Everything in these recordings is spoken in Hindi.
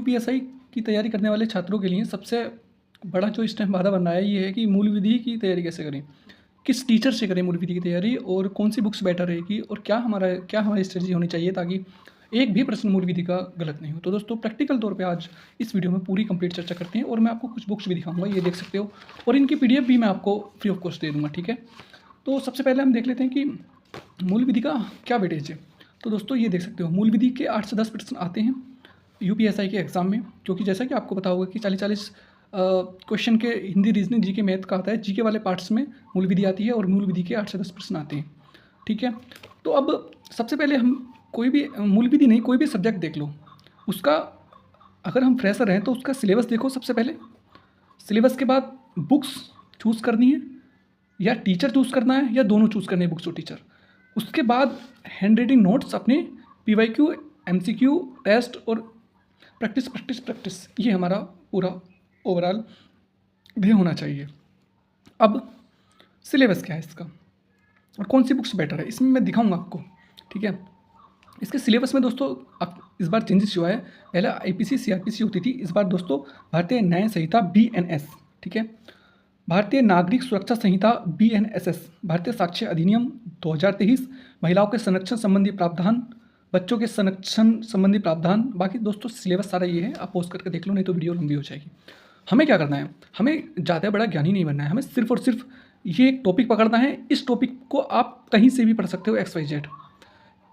यूपीएसआई की तैयारी करने वाले छात्रों के लिए सबसे बड़ा जो इस टाइम बाधा बन रहा है ये है कि मूल विधि की तैयारी कैसे करें, किस टीचर से करें मूल विधि की तैयारी और कौन सी बुक्स बेटर रहेगी और क्या हमारी स्ट्रेटजी होनी चाहिए ताकि एक भी प्रश्न मूल विधि का गलत नहीं हो। तो दोस्तों प्रैक्टिकल तौर पे आज इस वीडियो में पूरी कंप्लीट चर्चा करते हैं और मैं आपको कुछ बुक्स भी दिखाऊंगा, ये देख सकते हो, और इनकी पीडीएफ भी मैं आपको फ्री ऑफ कॉस्ट दे दूँगा। ठीक है, तो सबसे पहले हम देख लेते हैं कि मूल विधि का क्या वेटेज है। तो दोस्तों ये देख सकते हो, मूल विधि के 8 से 10 प्रश्न आते हैं यूपीएसआई के एग्ज़ाम में, क्योंकि जैसा कि आपको पता होगा कि 40-40 क्वेश्चन के हिंदी, रीजनिंग, जीके, मैथ का आता है। जीके वाले पार्ट्स में मूल विधि आती है और मूल विधि के 8 से 10 प्रश्न आते हैं। ठीक है, तो अब सबसे पहले हम कोई भी मूल विधि नहीं, कोई भी सब्जेक्ट देख लो, उसका अगर हम फ्रेशर हैं तो उसका सिलेबस देखो सबसे पहले। सिलेबस के बाद बुक्स चूज़ करनी है या टीचर चूज़ करना है या दोनों चूज़ करने हैं, बुक्स और टीचर। उसके बाद हैंड राइटिंग नोट्स अपने, पीवाईक्यू, एमसीक्यू, टेस्ट और प्रैक्टिस प्रैक्टिस प्रैक्टिस, ये हमारा पूरा ओवरऑल वे होना चाहिए। अब सिलेबस क्या है इसका और कौन सी बुक्स बेटर है, इसमें मैं दिखाऊंगा आपको। ठीक है, इसके सिलेबस में दोस्तों अब इस बार चेंजेस हुआ है। पहले आईपीसी सीआरपीसी होती थी, इस बार दोस्तों भारतीय न्याय संहिता बीएनएस, ठीक है, भारतीय नागरिक सुरक्षा संहिता बीएनएसएस, भारतीय साक्ष्य अधिनियम 2023, महिलाओं के संरक्षण संबंधी प्रावधान, बच्चों के संरक्षण संबंधी प्रावधान। बाकी दोस्तों सिलेबस सारा ये है, आप पोस्ट करके देख लो, नहीं तो वीडियो लंबी हो जाएगी। हमें क्या करना है, हमें ज़्यादा बड़ा ज्ञानी नहीं बनना है, हमें सिर्फ और सिर्फ ये एक टॉपिक पकड़ना है। इस टॉपिक को आप कहीं से भी पढ़ सकते हो, XYZ।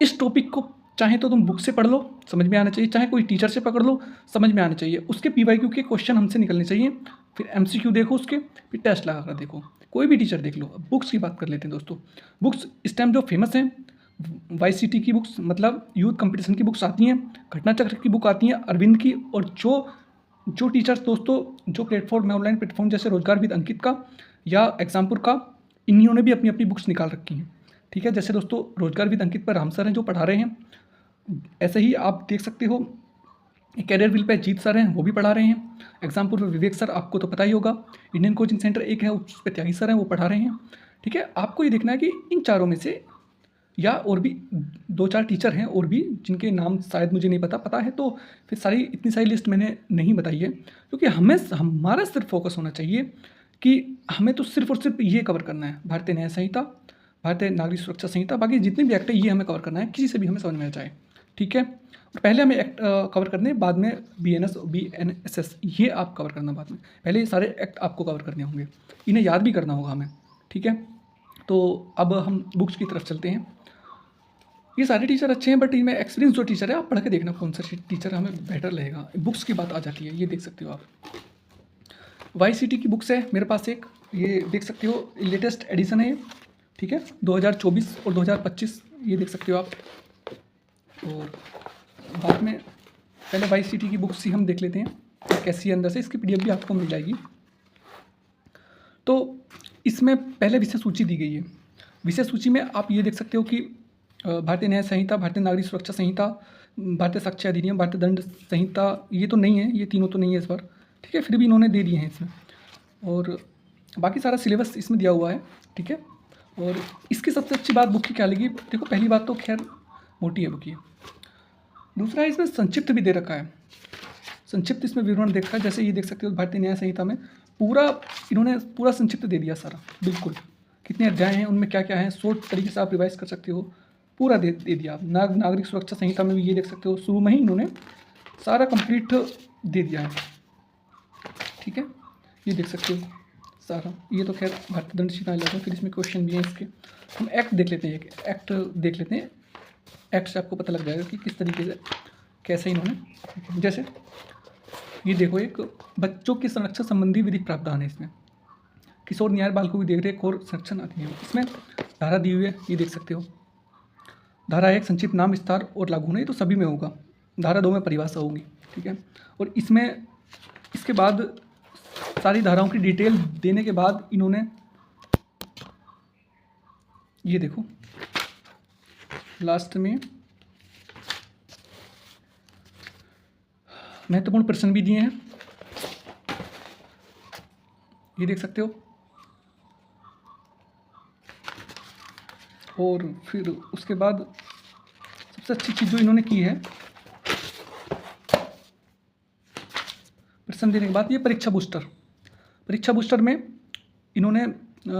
इस टॉपिक को चाहे तो तुम बुक से पढ़ लो, समझ में आना चाहिए, चाहे कोई टीचर से पकड़ लो, समझ में आना चाहिए। उसके पीवाईक्यू के क्वेश्चन हमसे निकलने चाहिए, फिर एमसीक्यू देखो उसके, फिर टेस्ट लगा कर देखो, कोई भी टीचर देख लो। अब बुक्स की बात कर लेते हैं दोस्तों। बुक्स इस टाइम जो फेमस हैं, YCT की बुक्स, मतलब यूथ कंपटीशन की बुक्स आती हैं, घटना चक्र की बुक आती हैं, अरविंद की, और जो टीचर्स दोस्तों जो प्लेटफॉर्म, ऑनलाइन प्लेटफॉर्म जैसे रोजगार विद अंकित का या एग्जामपुर का, इन्होंने भी अपनी अपनी बुक्स निकाल रखी हैं। ठीक है, जैसे दोस्तों रोजगार विद अंकित पर राम सर हैं जो पढ़ा रहे हैं, ऐसे ही आप देख सकते हो कैरियर व्हील पे जीत सर हैं, वो भी पढ़ा रहे हैं। एग्जामपुर में विवेक सर, आपको तो पता ही होगा। इंडियन कोचिंग सेंटर एक है, उस पर त्यागी सर हैं, वो पढ़ा रहे हैं। ठीक है, आपको ये देखना है कि इन चारों में से, या और भी 2-4 टीचर हैं और भी जिनके नाम शायद मुझे नहीं पता है तो फिर इतनी सारी लिस्ट मैंने नहीं बताई है, क्योंकि हमारा सिर्फ फोकस होना चाहिए कि हमें तो सिर्फ और सिर्फ ये कवर करना है, भारतीय न्याय संहिता, भारतीय नागरिक सुरक्षा संहिता, बाकी जितने भी एक्ट है ये हमें कवर करना है, किसी से भी हमें समझ में आ जाए। ठीक है, और पहले हमें एक्ट कवर करने, बाद में BNSS ये आप कवर करना बाद में, पहले ये सारे एक्ट आपको कवर करने होंगे, इन्हें याद भी करना होगा हमें। ठीक है, तो अब हम बुक्स की तरफ चलते हैं। ये सारे टीचर अच्छे हैं, बट इनमें एक्सपीरियंस जो टीचर है, आप पढ़ के देखना कौन सा टीचर हमें बेटर लगेगा। बुक्स की बात आ जाती है, ये देख सकते हो आप, YCT की बुक्स है मेरे पास एक, ये देख सकते हो, लेटेस्ट एडिशन है ये। ठीक है, 2024 और 2025, ये देख सकते हो आप। और बाद में पहले YCT की बुक्स ही हम देख लेते हैं कैसी है अंदर से, इसकी PDF भी आपको मिल जाएगी। तो इसमें पहले विषय सूची दी गई है। विषय सूची में आप ये देख सकते हो कि भारतीय न्याय संहिता, भारतीय नागरिक सुरक्षा संहिता, भारतीय साक्ष्य अधिनियम, भारतीय दंड संहिता, ये तो नहीं है, ये तीनों तो नहीं है इस बार। ठीक है, फिर भी इन्होंने दे दिए हैं इसमें, और बाकी सारा सिलेबस इसमें दिया हुआ है। ठीक है, और इसकी सबसे अच्छी बात बुक की क्या लगी, देखो पहली बात तो खैर मोटी है बुक ये, दूसरा है इसमें संक्षिप्त भी दे रखा है, संक्षिप्त इसमें विवरण देखा है। जैसे ये देख सकते हो भारतीय न्याय संहिता में इन्होंने पूरा संक्षिप्त दे दिया सारा, बिल्कुल कितने अध्याय हैं, उनमें क्या क्या है, शॉर्ट तरीके से आप रिवाइज कर सकते हो, पूरा दे दिया आप। नागरिक सुरक्षा संहिता में भी ये देख सकते हो, शुरू में ही इन्होंने सारा कंप्लीट दे दिया है। ठीक है, ये देख सकते हो सारा, ये तो खैर भारतीय दंड संहिता अलग है, फिर इसमें क्वेश्चन भी हैं इसके। हम एक्ट देख लेते हैं, एक्ट देख लेते हैं, एक्ट से आपको पता लग जाएगा कि किस तरीके से कैसे इन्होंने, जैसे ये देखो, एक बच्चों के संरक्षण संबंधी विधिक प्रावधान है इसमें, किशोर न्याय बालकों की देखरेख और संरक्षण अधिनियम, इसमें धारा दी हुई है, ये देख सकते हो। धारा 1 संक्षिप्त नाम, विस्तार और लागू होना, ये तो सभी में होगा। धारा 2 में परिभाषा होगी। ठीक है, और इसमें इसके बाद सारी धाराओं की डिटेल देने के बाद इन्होंने ये देखो लास्ट में महत्वपूर्ण प्रश्न भी दिए हैं, ये देख सकते हो। और फिर उसके बाद सबसे अच्छी चीज़ जो इन्होंने की है, प्रश्न देने के बाद ये परीक्षा बूस्टर में इन्होंने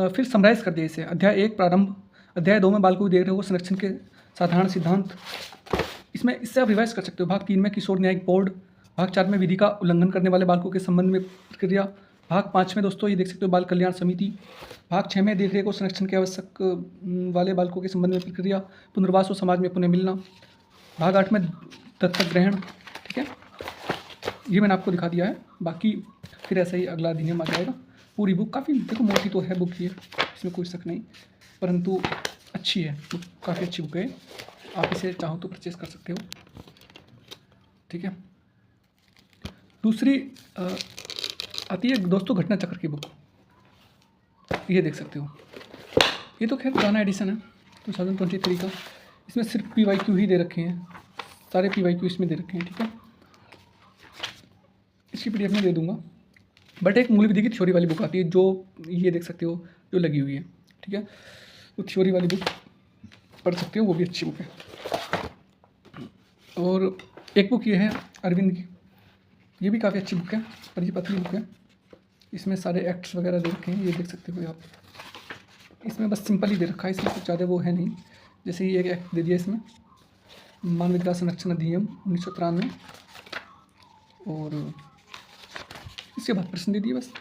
फिर समराइज़ कर दिया इसे। अध्याय 1 प्रारंभ, अध्याय 2 में बालकों की देखरेख और संरक्षण के साधारण सिद्धांत, इसमें इससे आप रिवाइज कर सकते हो। भाग 3 में किशोर न्यायिक बोर्ड, भाग 4 में विधि का उल्लंघन करने वाले बालकों के संबंध में प्रक्रिया, भाग 5 में दोस्तों ये देख सकते हो बाल कल्याण समिति, भाग 6 में देखरेख और संरक्षण के आवश्यक वाले बालकों के संबंध में प्रक्रिया, पुनर्वास और समाज में पुनः मिलना, भाग 8 में दत्तक ग्रहण। ठीक है, ये मैंने आपको दिखा दिया है। बाकी फिर ऐसा ही अगला अधिनियम आ जाएगा। पूरी बुक काफ़ी देखो मोटी तो है बुक ये, इसमें कोई शक नहीं, परंतु अच्छी है बुक, काफ़ी अच्छी बुक है। आप इसे चाहो तो परचेस कर सकते हो। ठीक है, दूसरी आती है दोस्तों घटना चक्र की बुक, ये देख सकते हो। ये तो खैर पुराना एडिशन है 2023 का। इसमें सिर्फ PYQ ही दे रखे हैं, सारे PYQ इसमें दे रखे हैं। ठीक है, इसकी PDF में दे दूंगा। बट एक मूल विधि की थ्योरी वाली बुक आती है, जो ये देख सकते हो जो लगी हुई है। ठीक है, तो थ्योरी वाली बुक पढ़ सकते हो, वो भी अच्छी बुक है। और एक बुक ये है अरविंद की, ये भी काफ़ी अच्छी बुक है, पर ये पतली बुक है। इसमें सारे एक्ट्स वगैरह दे रखे हैं, ये देख सकते हो आप। इसमें बस सिंपल ही दे रखा है, इसमें कुछ ज़्यादा वो है नहीं। जैसे ही एक एक्ट दे दिया इसमें, मानव अधिकार संरक्षण अधिनियम 1993, और इसके बाद प्रश्न दे दिए बस।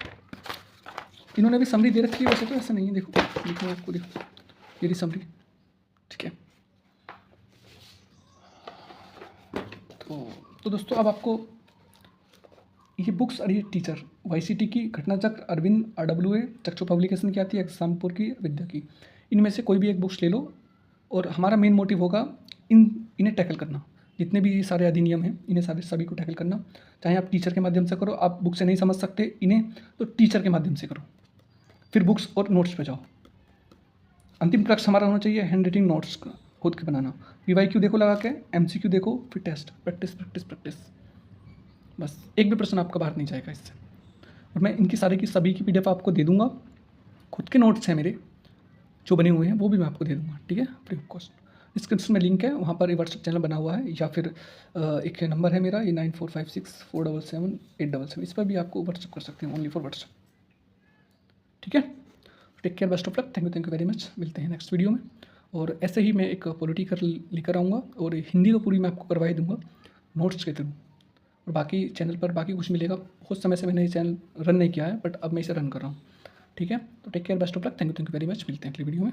इन्होंने भी समरी दे रखी है, वैसे तो ऐसा नहीं है। देखो आपको देखो, ये समरी। ठीक है, तो दोस्तों अब आपको ये बुक्स और ये टीचर YCT की, घटना चक्र, अरविंद RWA, चक्षु पब्लिकेशन की आती है, एग्जामपुर की, विद्या की, इनमें से कोई भी एक बुक्स ले लो। और हमारा मेन मोटिव होगा इन्हें टैकल करना। जितने भी सारे अधिनियम हैं इन्हें सभी को टैकल करना। चाहे आप टीचर के माध्यम से करो, आप बुक से नहीं समझ सकते इन्हें तो टीचर के माध्यम से करो, फिर बुक्स और नोट्स पे जाओ। अंतिम लक्ष्य हमारा होना चाहिए हैंड राइटिंग नोट्स खुद के बनाना। PYQ देखो लगा के, MCQ देखो, फिर टेस्ट, प्रैक्टिस। बस एक भी प्रश्न आपका बाहर नहीं जाएगा इससे। और मैं इनकी सारी की सभी की PDF आपको दे दूंगा। खुद के नोट्स हैं मेरे जो बने हुए हैं, वो भी मैं आपको दे दूंगा। ठीक है, फ्री ऑफ कॉस्ट। डिस्क्रिप्शन में लिंक है, वहाँ पर व्हाट्सएप चैनल बना हुआ है, या फिर एक नंबर है मेरा, ये 9456477877, इस पर भी आपको व्हाट्सएप कर सकते हैं, ओनली फॉर व्हाट्सएप। ठीक है, take care, best of luck, thank you very much. मिलते हैं नेक्स्ट वीडियो में। और ऐसे ही मैं एक पॉलिटिकल लेकर आऊँगा, और हिंदी तो पूरी मैं आपको करवा ही दूँगा नोट्स के थ्रू। और बाकी चैनल पर बाकी कुछ मिलेगा। बहुत समय से मैंने ये चैनल रन नहीं किया है, बट अब मैं इसे रन कर रहा हूँ। ठीक है, तो take care, best of luck, thank you very much. मिलते हैं अगली वीडियो में।